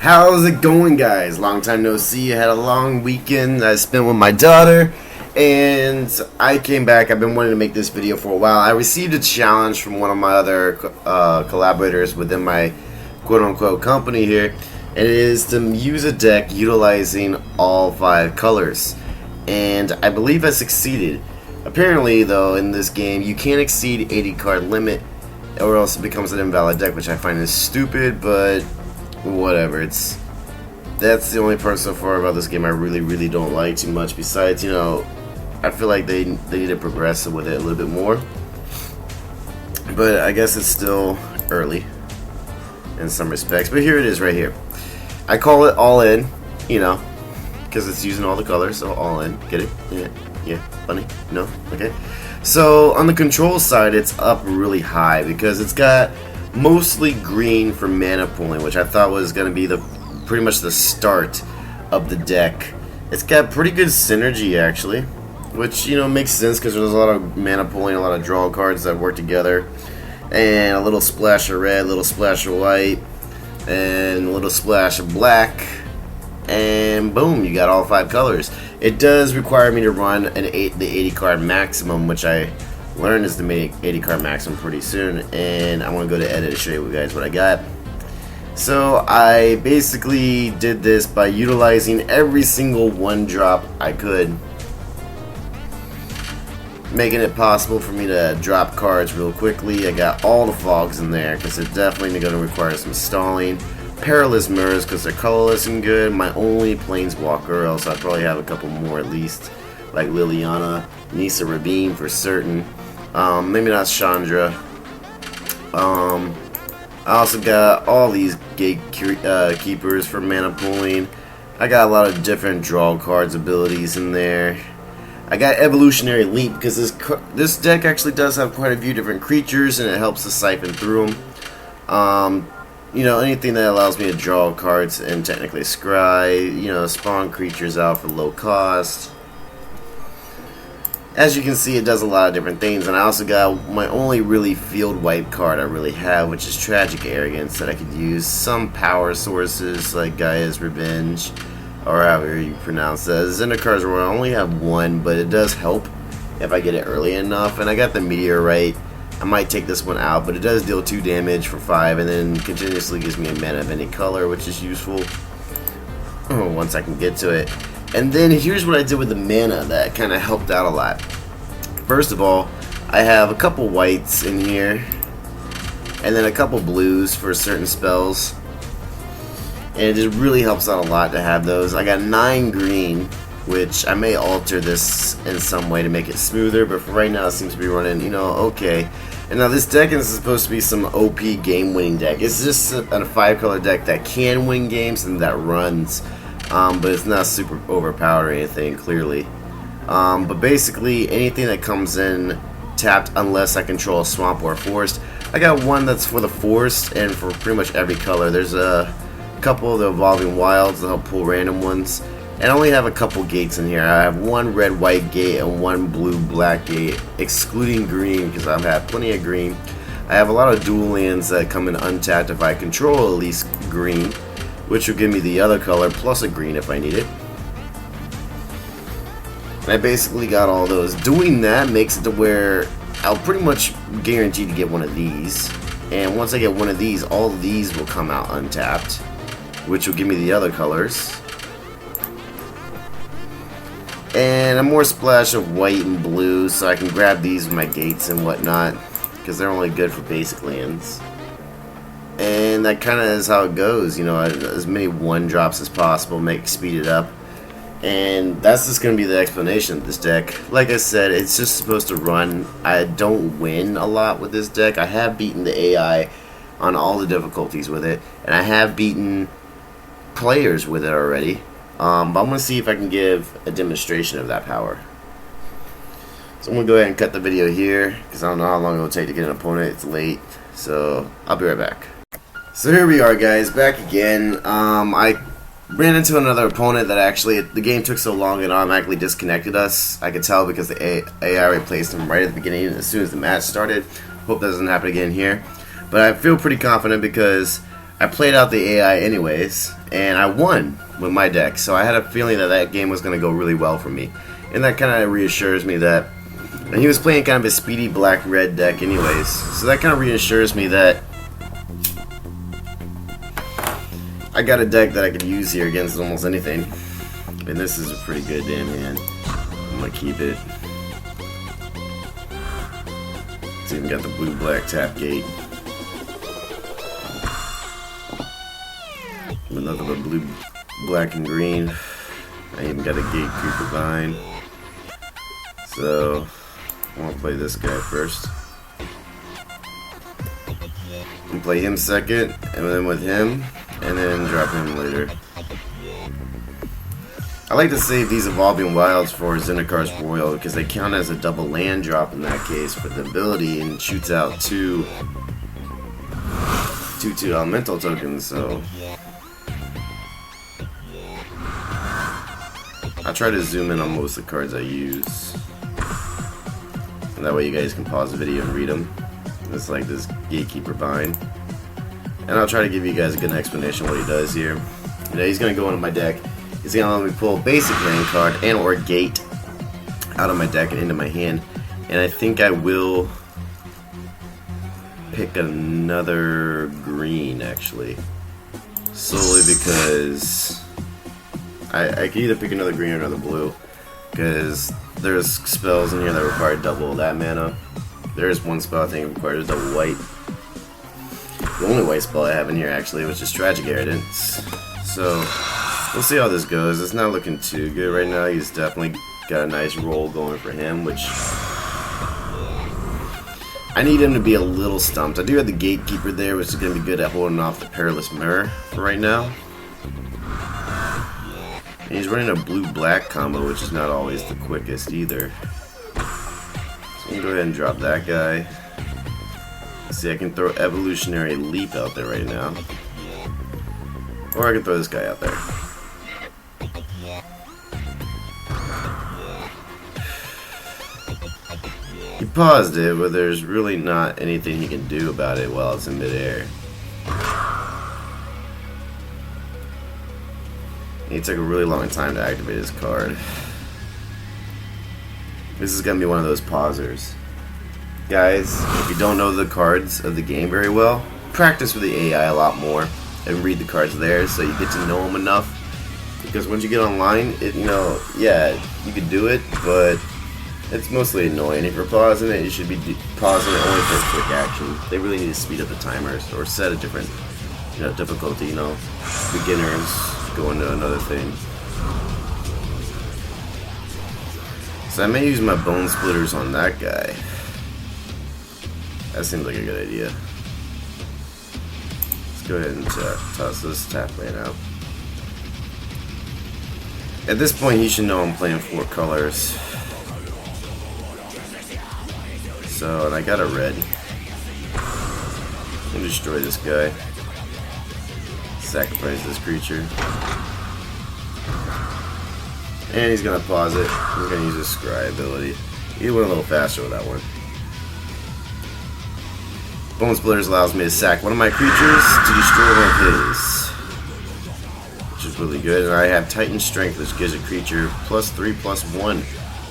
How's it going, guys? Long time no see. I had a long weekend I spent with my daughter, and I came back. I've been wanting to make this video for a while. I received a challenge from one of my other collaborators within my quote-unquote company here, and it is to use a deck utilizing all 5 colors, and I believe I succeeded. Apparently, though, in this game, you can't exceed 80 card limit, or else it becomes an invalid deck, which I find is stupid, but whatever. That's the only part so far about this game I really don't like too much. Besides, I feel like they need to progress with it a little bit more. But I guess it's still early in some respects. But here it is right here. I call it all in, because it's using all the colors, so all in. Get it? Yeah. Funny? No? Okay. So on the control side, it's up really high because it's got mostly green for mana pooling, which I thought was going to be pretty much the start of the deck. It's got pretty good synergy actually, which makes sense because there's a lot of mana pooling, a lot of draw cards that work together, and a little splash of red, a little splash of white, and a little splash of black, and boom, you got all 5 colors. It does require me to run the 80 card maximum, which I learned is to make 80 card maximum pretty soon, and I want to go to edit to show you guys what I got. So I basically did this by utilizing every single 1-drop I could, making it possible for me to drop cards real quickly. I got all the fogs in there because they're definitely going to require some stalling. Perilous mirrors because they're colorless and good. My only planeswalker, else I'd probably have a couple more at least, like Liliana, Nisa Rabin for certain. Maybe not Chandra. I also got all these gatekeepers for mana pooling. I got a lot of different draw cards abilities in there. I got Evolutionary Leap because this deck actually does have quite a few different creatures, and it helps to siphon through them. Anything that allows me to draw cards and technically scry, spawn creatures out for low cost. As you can see, it does a lot of different things, and I also got my only really field wipe card I really have, which is Tragic Arrogance, that I could use some power sources like Gaia's Revenge, or however you pronounce that. Zendikar where I only have 1, but it does help if I get it early enough. And I got the Meteorite. I might take this one out, but it does deal 2 damage for 5, and then continuously gives me a mana of any color, which is useful once I can get to it. And then here's what I did with the mana that kind of helped out a lot. First of all, I have a couple whites in here, and then a couple blues for certain spells. And it just really helps out a lot to have those. I got 9 green, which I may alter this in some way to make it smoother, but for right now it seems to be running, okay. And now this deck is supposed to be some OP game-winning deck. It's just a 5-color deck that can win games and that runs. But it's not super overpowered or anything, clearly. But basically, anything that comes in tapped unless I control a swamp or a forest. I got one that's for the forest and for pretty much every color. There's a couple of the Evolving Wilds that help pull random ones. And I only have a couple gates in here. I have 1 red-white gate and 1 blue-black gate, excluding green because I've had plenty of green. I have a lot of dual lands that come in untapped if I control at least green, which will give me the other color plus a green if I need it. And I basically got all those. Doing that makes it to where I'll pretty much guarantee to get one of these. And once I get one of these, all of these will come out untapped, which will give me the other colors. And a more splash of white and blue, so I can grab these with my gates and whatnot, because they're only good for basic lands. And that kind of is how it goes, as many 1-drops as possible, speed it up. And that's just going to be the explanation of this deck. Like I said, it's just supposed to run. I don't win a lot with this deck. I have beaten the AI on all the difficulties with it, and I have beaten players with it already. But I'm going to see if I can give a demonstration of that power. So I'm going to go ahead and cut the video here, because I don't know how long it will take to get an opponent. It's late, so I'll be right back. So here we are, guys, back again. I ran into another opponent that actually, the game took so long it automatically disconnected us. I could tell because the AI replaced him right at the beginning as soon as the match started. Hope that doesn't happen again here. But I feel pretty confident because I played out the AI anyways, and I won with my deck. So I had a feeling that that game was going to go really well for me. And that kind of reassures me that... And he was playing kind of a speedy black-red deck anyways. So that kind of reassures me that I got a deck that I could use here against almost anything. And this is a pretty good damn hand. I'm going to keep it. It's even got the blue-black tap gate. With nothing but blue, black, and green. I even got a gatekeeper vine. So, I want to play this guy first. And play him second, and then with him, and then drop him later. I like to save these Evolving Wilds for Zendikar Royal because they count as a double land drop in that case for the ability and shoots out two elemental tokens, so I try to zoom in on most of the cards I use. And that way you guys can pause the video and read them. It's like this Gatekeeper Vine. And I'll try to give you guys a good explanation of what he does here. You know, he's going to go into my deck. He's going to let me pull a basic land card and or gate out of my deck and into my hand. And I think I will pick another green, actually. Solely because I could either pick another green or another blue. Because there's spells in here that require double that mana. There's one spell I think requires double white. The only white spell I have in here actually, which is Tragic Arrogance. So we'll see how this goes. It's not looking too good right now. He's definitely got a nice roll going for him, which I need him to be a little stumped. I do have the Gatekeeper there, which is going to be good at holding off the Perilous Mirror for right now. And he's running a blue-black combo, which is not always the quickest either. So I'm going to go ahead and drop that guy. Let's see, I can throw Evolutionary Leap out there right now. Or I can throw this guy out there. He paused it, but there's really not anything he can do about it while it's in midair. He took a really long time to activate his card. This is going to be one of those pausers. Guys, if you don't know the cards of the game very well, practice with the AI a lot more and read the cards there so you get to know them enough. Because once you get online, yeah, you can do it, but it's mostly annoying. If you're pausing it, you should be pausing it only for a quick action. They really need to speed up the timers or set a different difficulty, beginners going to another thing. So I may use my Bone Splitters on that guy. That seems like a good idea. Let's go ahead and toss this tap land out. At this point, he should know I'm playing 4 colors. So, and I got a red. I'm gonna destroy this guy. Sacrifice this creature. And he's gonna pause it. He's gonna use his Scry ability. He went a little faster with that one. Bone Splitters allows me to sack one of my creatures to destroy one of his, which is really good. And I have Titan Strength, which gives a creature +3/+1,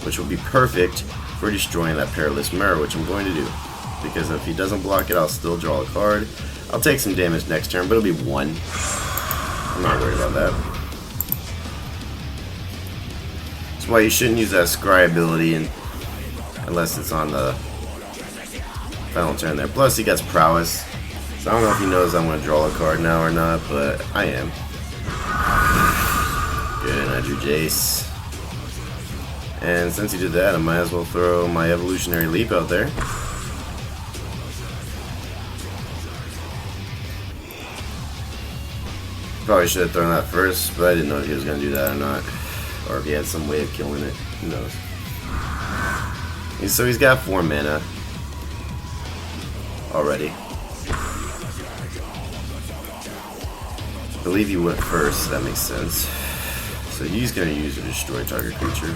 which will be perfect for destroying that Perilous Mirror, which I'm going to do. Because if he doesn't block it, I'll still draw a card. I'll take some damage next turn, but it'll be 1. I'm not worried about that. That's why you shouldn't use that Scry ability unless it's on the final turn there. Plus, he gets Prowess. So I don't know if he knows I'm going to draw a card now or not, but I am. Good, I drew Jace. And since he did that, I might as well throw my Evolutionary Leap out there. Probably should have thrown that first, but I didn't know if he was going to do that or not. Or if he had some way of killing it. Who knows? So he's got 4 mana already. I believe he went first, so that makes sense. So he's going to use a destroy target creature.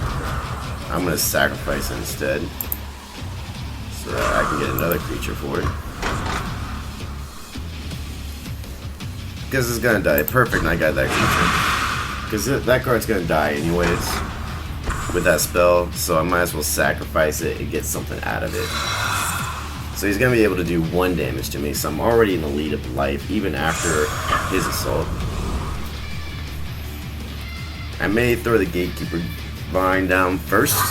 I'm going to sacrifice it instead, so that I can get another creature for it. Because it's gonna die. Perfect, and I got that creature. Because that card's gonna die anyways with that spell, so I might as well sacrifice it and get something out of it. So he's gonna be able to do 1 damage to me, so I'm already in the lead of life, even after his assault. I may throw the Gatekeeper Vine down first,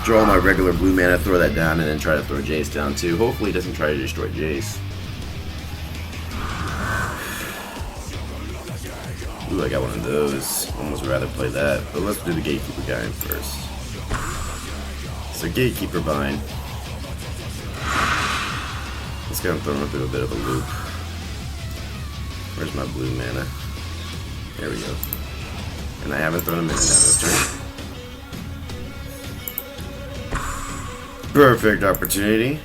draw my regular blue mana, throw that down, and then try to throw Jace down too. Hopefully he doesn't try to destroy Jace. Ooh, I got one of those. Almost rather play that, but let's do the Gatekeeper guy in first. So Gatekeeper Vine. It's gonna throw him through a bit of a loop. Where's my blue mana? There we go. And I haven't thrown a mana down this turn. Perfect opportunity.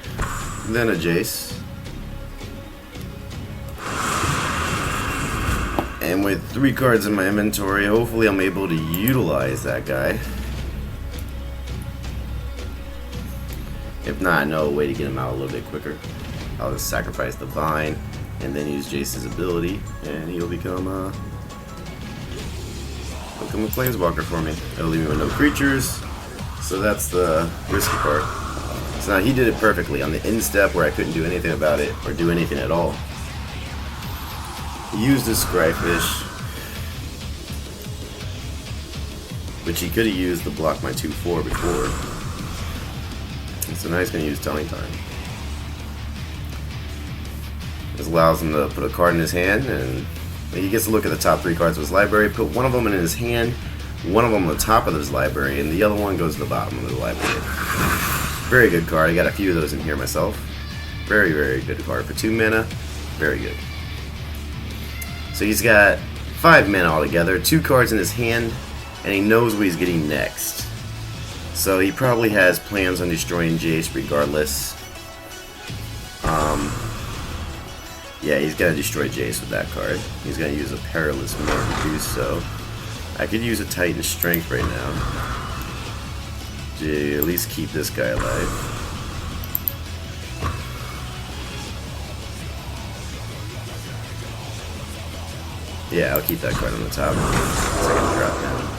Then a Jace. And with 3 cards in my inventory, hopefully I'm able to utilize that guy. If not, I know a way to get him out a little bit quicker. I'll just sacrifice the Vine and then use Jace's ability, and he'll become a Planeswalker for me. It'll leave me with no creatures, so that's the risky part. So now he did it perfectly on the end step where I couldn't do anything about it or do anything at all. He used his Scryfish, which he could have used to block my 2/4 before. And so now he's going to use Telling Time. This allows him to put a card in his hand, and he gets to look at the top 3 cards of his library, put one of them in his hand, one of them on the top of his library, and the other one goes to the bottom of the library. Very good card. I got a few of those in here myself. Very, very good card. For 2 mana, very good. So he's got 5 mana altogether, 2 cards in his hand, and he knows what he's getting next. So he probably has plans on destroying Jace regardless. Yeah, he's going to destroy Jace with that card. He's going to use a Perilous Mort to do so. I could use a Titan Strength right now to at least keep this guy alive. Yeah, I'll keep that card on the top. Second drop down.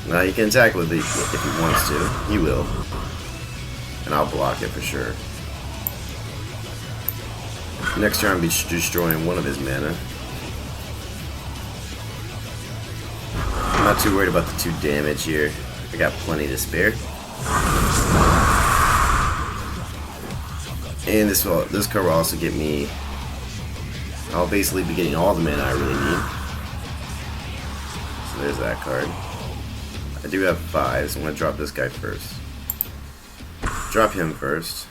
Now he can attack with it if he wants to. He will. And I'll block it for sure. Next turn I'll be destroying one of his mana. I'm not too worried about the 2 damage here. I got plenty to spare. And this card will also get me... I'll basically be getting all the mana I really need. So there's that card. I do have 5, so I'm going to drop this guy first. Drop him first.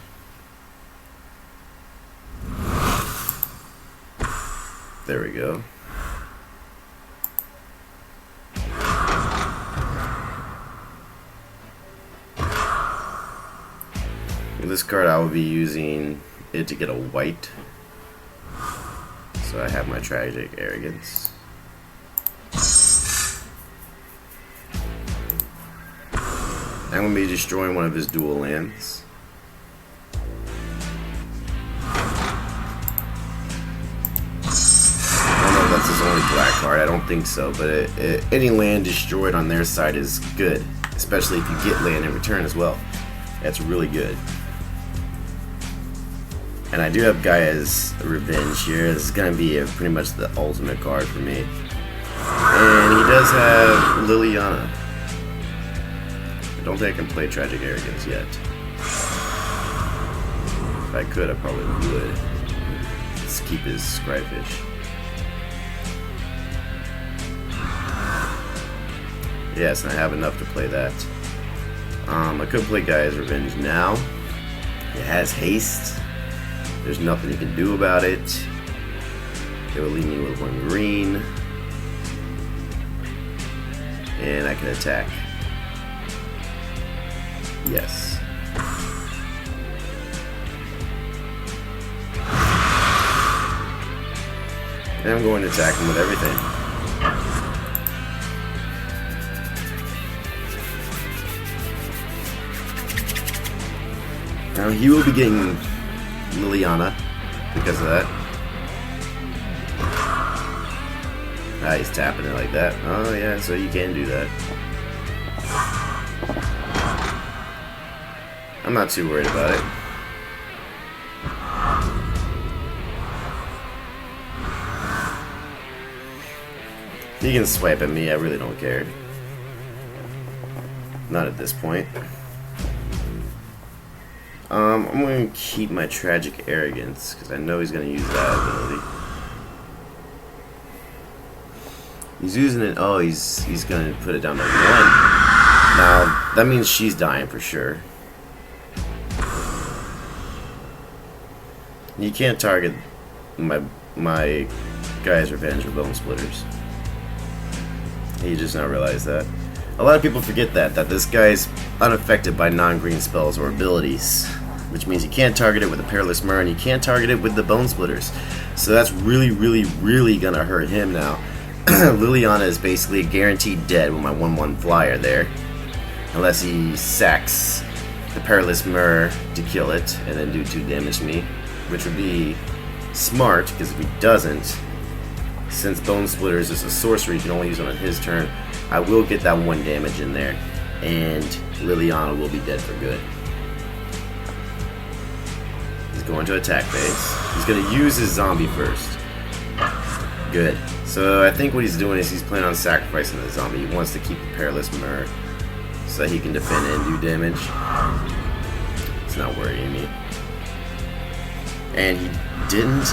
There we go. With this card I will be using it to get a white. So I have my Tragic Arrogance. I'm going to be destroying one of his dual lands. I don't know if that's his only black card, I don't think so, but any land destroyed on their side is good, especially if you get land in return as well. That's really good. And I do have Gaia's Revenge here. This is going to be pretty much the ultimate card for me. And he does have Liliana. I don't think I can play Tragic Arrogance yet. If I could, I probably would. Let's keep his Scryfish. Yes, and I have enough to play that. I could play Gaia's Revenge now. It has haste. There's nothing you can do about it. It will leave me with 1 green. And I can attack. Yes. And I'm going to attack him with everything. Now he will be getting Liliana because of that. Ah, he's tapping it like that. Oh yeah, so you can do that. I'm not too worried about it. He can swipe at me, I really don't care. Not at this point. I'm going to keep my Tragic Arrogance, because I know he's going to use that ability. He's using it, oh, he's going to put it down to 1. Now, that means she's dying for sure. You can't target my Guy's Revenge with Bone Splitters. You just now realize that. A lot of people forget that this guy's unaffected by non-green spells or abilities, which means you can't target it with the Perilous Mirror and you can't target it with the Bone Splitters. So that's really, really, really gonna hurt him now. Liliana is basically guaranteed dead with my 1/1 flyer there, unless he sacks the Perilous Mirror to kill it and then do 2 damage to me, which would be smart, because if he doesn't, since Bone Splitters is a sorcery, you can only use it on his turn, I will get that 1 damage in there, and Liliana will be dead for good. He's going to attack phase. He's going to use his zombie first. Good. So I think what he's doing is he's planning on sacrificing the zombie. He wants to keep the Perilous Mirror so that he can defend and do damage. It's not worrying me. And he didn't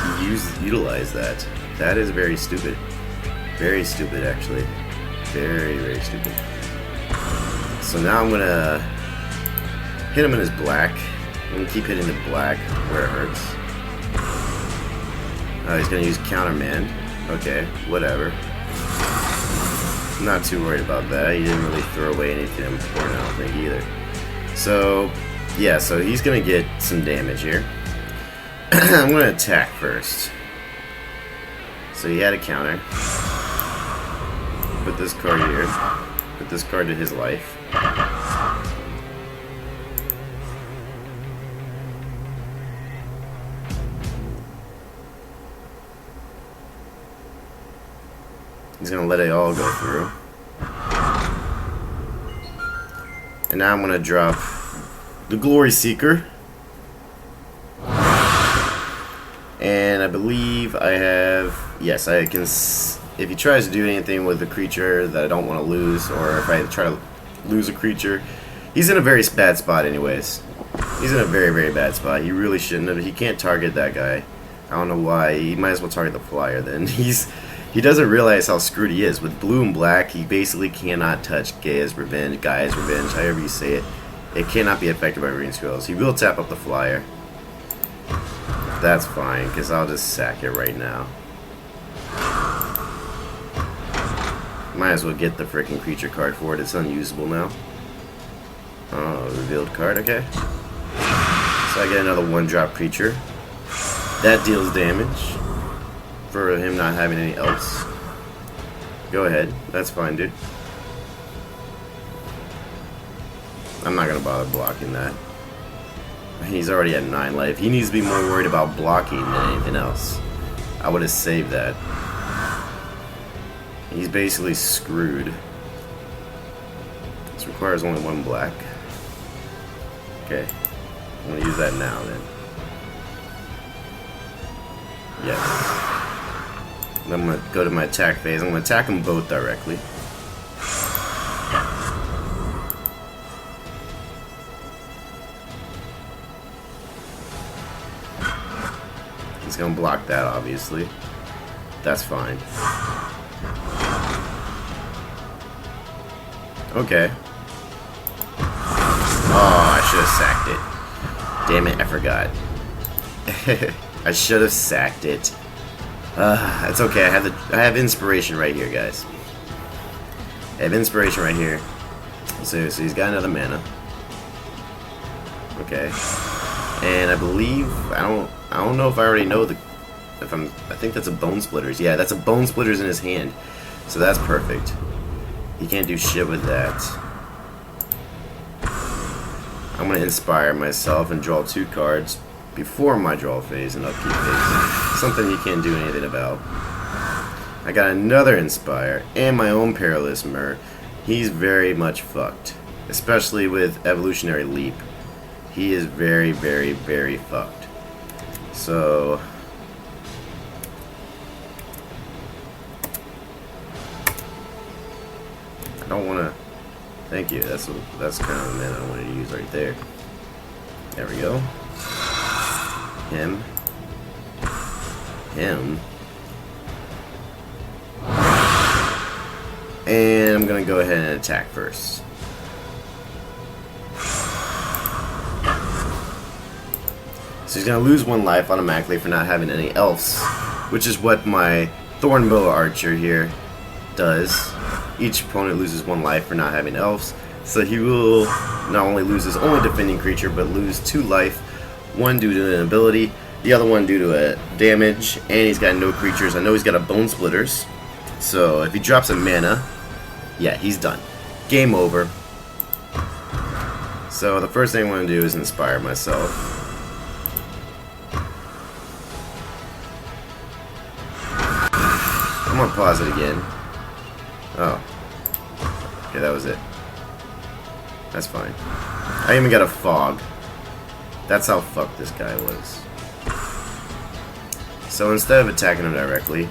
utilize that. That is very stupid. Very stupid, actually. Very, very stupid. So now I'm gonna hit him in his black. I'm gonna keep hitting the black where it hurts. He's gonna use Countermand. Okay, whatever. I'm not too worried about that. He didn't really throw away anything important, I don't think, either. So, yeah, so he's gonna get some damage here. I'm gonna attack first. So he had a counter. Put this card here. Put this card to his life. He's gonna let it all go through. And now I'm gonna drop the Glory Seeker. And I believe I have, yes, I can, if he tries to do anything with a creature that I don't want to lose, or if I try to lose a creature, he's in a very bad spot anyways. He's in a very, very bad spot. He really shouldn't have. He can't target that guy. I don't know why. He might as well target the flyer then. He doesn't realize how screwed he is. With blue and black, he basically cannot touch Gaia's Revenge, however you say it. It cannot be affected by green spells. He will tap up the flyer. That's fine, because I'll just sack it right now. Might as well get the freaking creature card for it. It's unusable now. Oh, revealed card, okay. So I get another 1-drop creature. That deals damage for him not having any else. Go ahead. That's fine, dude. I'm not going to bother blocking that. He's already at 9 life. He needs to be more worried about blocking than anything else. I would have saved that. He's basically screwed. This requires only 1 black. Okay. I'm going to use that now then. Yes. And I'm going to go to my attack phase. I'm going to attack them both directly. He's gonna block that, obviously. That's fine. Okay. Oh, I should have sacked it. Damn it, I forgot. I should have sacked it. That's okay. I have inspiration right here, guys. I have inspiration right here. So he's got another mana. Okay. And I believe I don't know if I already know I think that's a Bone Splitters. Yeah, that's a Bone Splitters in his hand. So that's perfect. He can't do shit with that. I'm going to inspire myself and draw 2 cards before my draw phase and upkeep phase. Something you can't do anything about. I got another inspire and my own perilous Mir. He's very much fucked, especially with evolutionary leap. He is very, very, very fucked. So I don't want to. Thank you. That's kind of the man I wanted to use right there. There we go. Him. And I'm gonna go ahead and attack first. So he's gonna lose 1 life automatically for not having any elves, which is what my Thornbow Archer here does. Each opponent loses 1 life for not having elves, so he will not only lose his only defending creature, but lose 2 life, 1 due to an ability, the other one due to a damage, and he's got no creatures. I know he's got a Bone Splitters, so if he drops a mana, yeah, he's done. Game over. So the first thing I want to do is inspire myself. I'm gonna pause it again. Oh. Okay, that was it. That's fine. I even got a fog. That's how fucked this guy was. So instead of attacking him directly,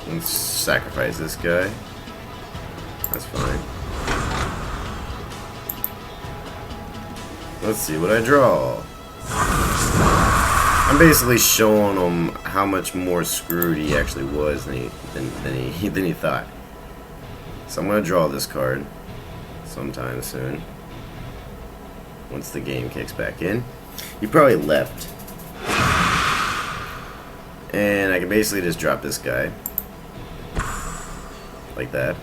let's sacrifice this guy. That's fine. Let's see what I draw. I'm basically showing him how much more screwed he actually was than he thought. So I'm gonna draw this card sometime soon. Once the game kicks back in. He probably left. And I can basically just drop this guy. Like that.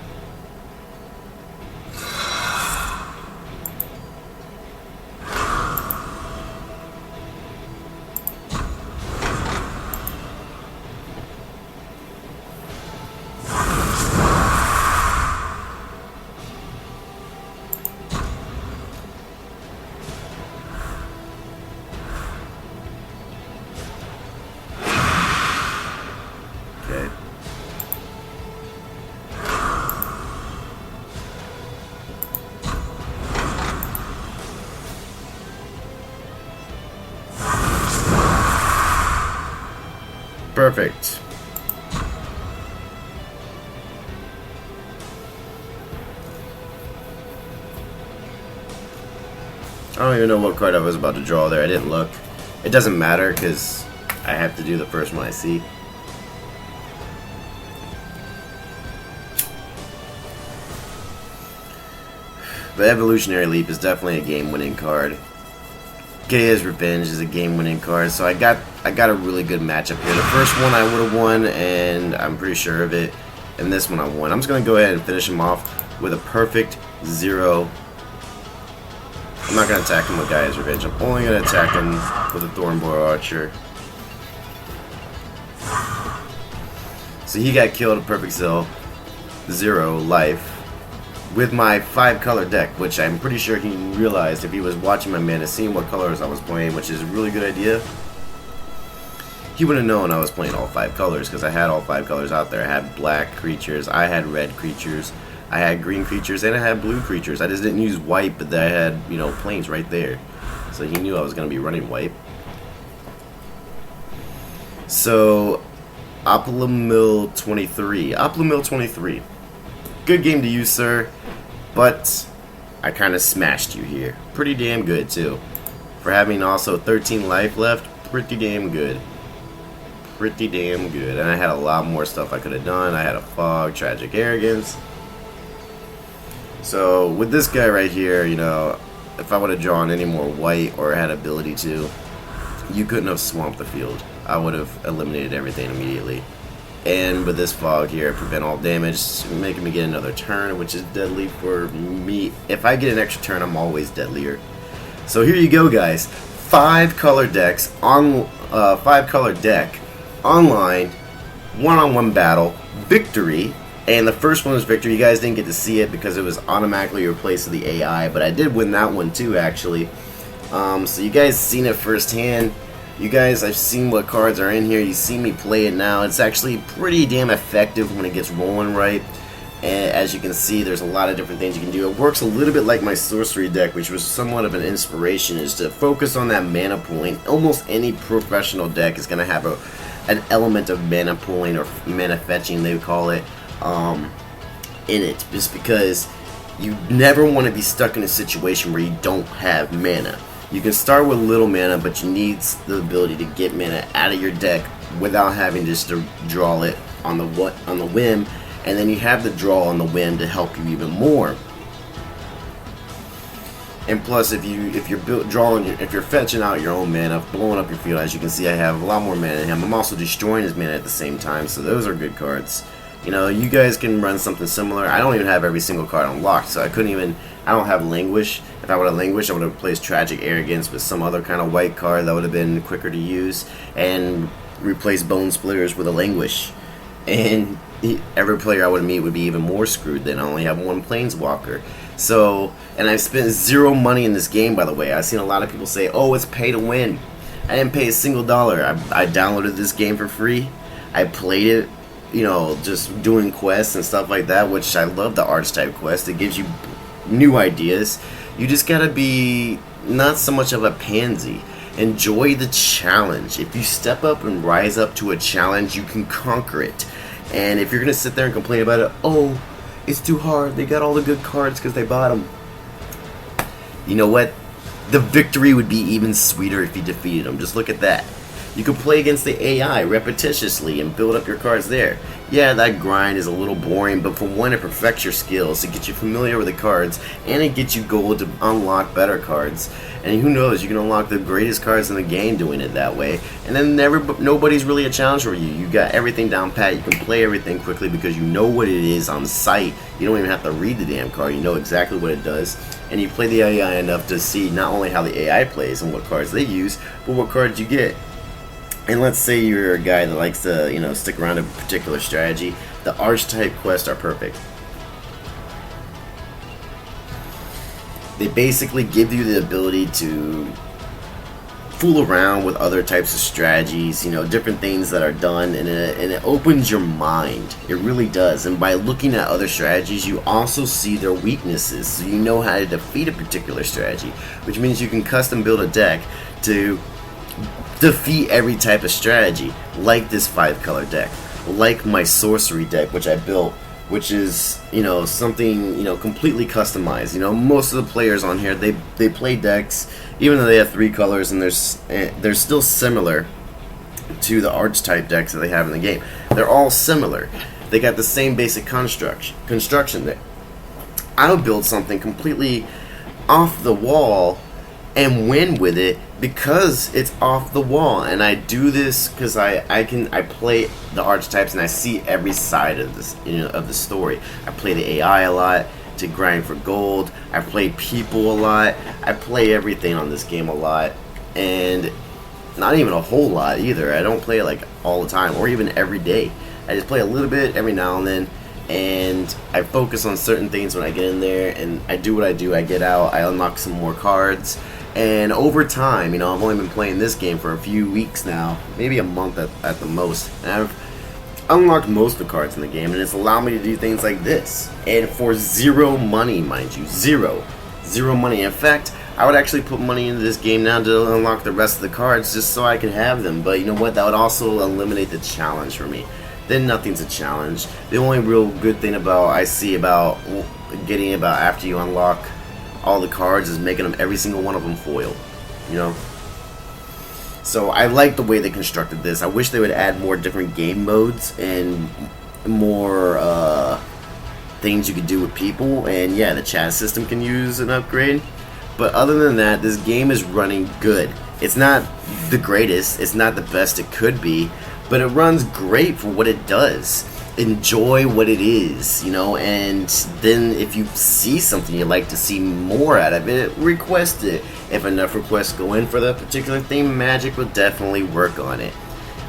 Okay. Perfect. I don't even know what card I was about to draw there. I didn't look. It doesn't matter because I have to do the first one I see. But Evolutionary Leap is definitely a game-winning card. Gaia's Revenge is a game-winning card, so I got a really good matchup here. The first one I would have won, and I'm pretty sure of it. And this one I won. I'm just going to go ahead and finish him off with a perfect 0. I'm not going to attack him with Gaia's Revenge. I'm only going to attack him with a Thornbow Archer. So he got killed at perfect 0 life. With my 5-color deck, which I'm pretty sure he realized if he was watching my mana, seeing what colors I was playing, which is a really good idea. He would have known I was playing all 5 colors because I had all 5 colors out there. I had black creatures, I had red creatures, I had green creatures, and I had blue creatures. I just didn't use white, but I had, you know, plains right there. So he knew I was going to be running white. So, Oplomil 23. Oplomil 23. Good game to use, sir. But I kind of smashed you here. Pretty damn good, too. For having also 13 life left, pretty damn good. Pretty damn good. And I had a lot more stuff I could have done. I had a fog, tragic arrogance. So with this guy right here, you know, if I would have drawn any more white or had ability to, you couldn't have swamped the field. I would have eliminated everything immediately. And with this fog here, prevent all damage, making me get another turn, which is deadly for me. If I get an extra turn, I'm always deadlier. So here you go, guys. 5-color decks on 5-color deck online, one-on-one battle, victory. And the first one was victory. You guys didn't get to see it because it was automatically replaced with the AI, but I did win that one too, actually. So you guys seen it firsthand. You guys, I've seen what cards are in here. You see me play it now. It's actually pretty damn effective when it gets rolling right. And as you can see, there's a lot of different things you can do. It works a little bit like my sorcery deck, which was somewhat of an inspiration, is to focus on that mana pooling. Almost any professional deck is going to have an element of mana pooling, or mana fetching, they would call it, in it. Just because you never want to be stuck in a situation where you don't have mana. You can start with little mana, but you need the ability to get mana out of your deck without having just to draw it on the whim, and then you have the draw on the whim to help you even more. And plus, if you're fetching out your own mana, blowing up your field, as you can see, I have a lot more mana than him. I'm also destroying his mana at the same time, so those are good cards. You know, you guys can run something similar. I don't even have every single card unlocked, so I don't have Languish. If I would have Languish, I would have replaced Tragic Arrogance with some other kind of white card that would have been quicker to use, and replaced Bone Splitters with a Languish. And every player I would meet would be even more screwed. Then I only have one Planeswalker. So, and I've spent zero money in this game, by the way. I've seen a lot of people say, oh, it's pay to win. I didn't pay a single dollar. I downloaded this game for free. I played it, you know, just doing quests and stuff like that, which I love the Archetype quest. It gives you new ideas. You just gotta be not so much of a pansy. Enjoy the challenge. If you step up and rise up to a challenge, you can conquer it. And if you're gonna sit there and complain about it, oh, it's too hard, they got all the good cards because they bought them, you know what? The victory would be even sweeter if you defeated them. Just look at that. You can play against the AI repetitiously and build up your cards there. Yeah, that grind is a little boring, but for one, it perfects your skills, it gets you familiar with the cards, and it gets you gold to unlock better cards. And who knows, you can unlock the greatest cards in the game doing it that way. And then nobody's really a challenge for you. You got everything down pat. You can play everything quickly because you know what it is on sight. You don't even have to read the damn card. You know exactly what it does. And you play the AI enough to see not only how the AI plays and what cards they use, but what cards you get. And let's say you're a guy that likes to, you know, stick around a particular strategy. The Archetype quests are perfect. They basically give you the ability to fool around with other types of strategies, you know, different things that are done, and it opens your mind. It really does. And by looking at other strategies, you also see their weaknesses, so you know how to defeat a particular strategy, which means you can custom build a deck to defeat every type of strategy, like this 5-color deck, like my sorcery deck, which I built, which is, you know, something, you know, completely customized. You know, most of the players on here, they play decks, even though they have 3 colors, and they're still similar to the Archetype decks that they have in the game. They're all similar. They got the same basic construction there. I would build something completely off the wall and win with it because it's off the wall. And I do this because I play the archetypes and I see every side of this, you know, of the story. I play the AI a lot to grind for gold. I play people a lot. I play everything on this game a lot, and not even a whole lot either. I don't play it like all the time or even every day. I just play a little bit every now and then, and I focus on certain things when I get in there, and I do what I do. I get out, I unlock some more cards, and over time, you know, I've only been playing this game for a few weeks now, maybe a month at the most, and I've unlocked most of the cards in the game, and it's allowed me to do things like this, and for zero money, mind you. Zero money. In fact, I would actually put money into this game now to unlock the rest of the cards just so I could have them, but you know what, that would also eliminate the challenge for me. Then nothing's a challenge. The only real good thing I see about getting about after you unlock all the cards is making them, every single one of them, foil, you know. So I like the way they constructed this. I wish they would add more different game modes and more things you could do with people, and yeah, the chat system can use an upgrade. But other than that, this game is running good. It's not the greatest, it's not the best it could be, but it runs great for what it does. Enjoy what it is, you know, and then if you see something you'd like to see more out of it, request it. If enough requests go in for that particular theme, Magic will definitely work on it.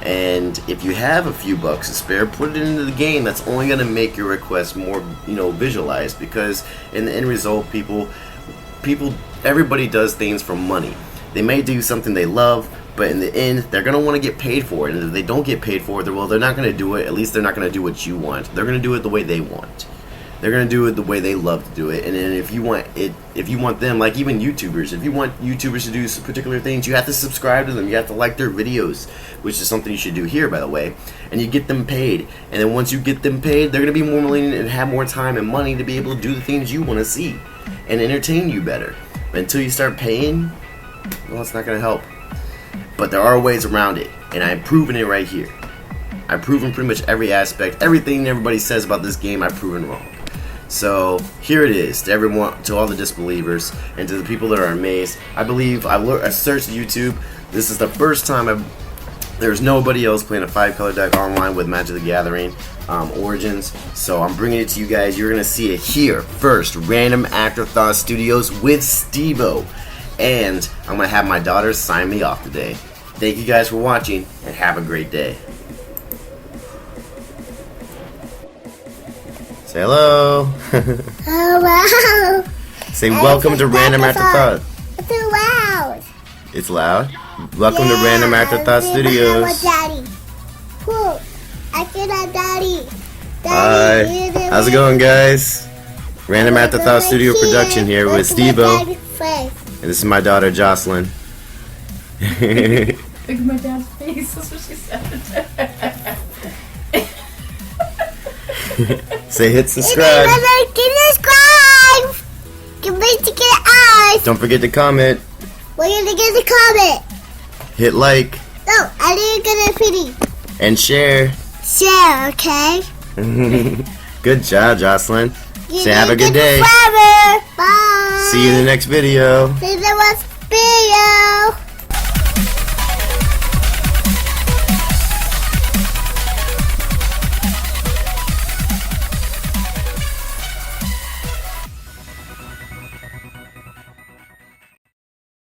And if you have a few bucks to spare, put it into the game. That's only going to make your request more, visualized, because in the end result, everybody does things for money. They may do something they love, but in the end, they're going to want to get paid for it. And if they don't get paid for it, they're not going to do it. At least they're not going to do what you want. They're going to do it the way they want. They're going to do it the way they love to do it. And then if you want them, like even YouTubers, if you want YouTubers to do some particular things, you have to subscribe to them. You have to like their videos, which is something you should do here, by the way. And you get them paid. And then once you get them paid, they're going to be more willing and have more time and money to be able to do the things you want to see and entertain you better. But until you start paying, well, it's not going to help. But there are ways around it, and I've proven it right here. I've proven pretty much every aspect, everything everybody says about this game, I've proven wrong. So here it is, to everyone, to all the disbelievers, and to the people that are amazed. I believe I searched YouTube. This is the first time there's nobody else playing a 5-color deck online with Magic the Gathering Origins. So I'm bringing it to you guys. You're gonna see it here first. Random Afterthought Studios with Stevo, and I'm gonna have my daughter sign me off today. Thank you guys for watching, and have a great day. Say hello. Hello. Say welcome to Random Afterthought. It's too loud. It's loud? Welcome to Random Afterthought Studios. Daddy. Cool. I said that, Daddy. Hi. How's it going, guys? Random Afterthought Studio production here with Stevo. And this is my daughter, Jocelyn. Look at my dad's face. That's what she said. Say hit subscribe. Don't forget to comment. We're gonna get the comment. Hit like. No, I didn't get a pretty. And share. Share, okay? Good job, Jocelyn. Say have a good day. Forever. Bye. See you in the next video. See you in the next video.